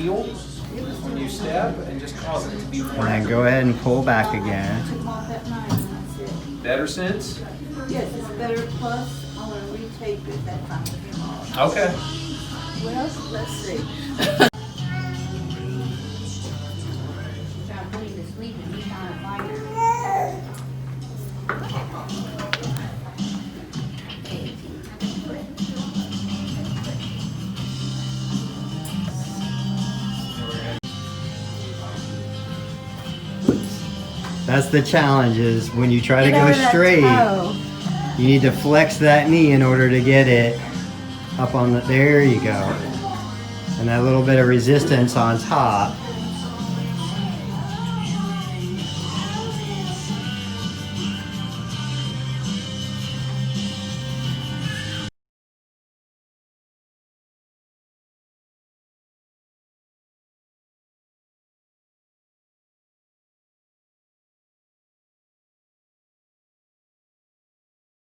heel when you step and just cause it to be more. And then go ahead and pull back again. Took off that knife and that's it. Better sense? Yes, it's better, plus I want to retape it that time with him off. Okay. Well, let's see. Trying to put him to sleep and he's on a fighter. That's the challenge, is when you try to Get go over that straight, toe. you need to flex that knee in order to get it up on the, there you go. And that little bit of resistance on top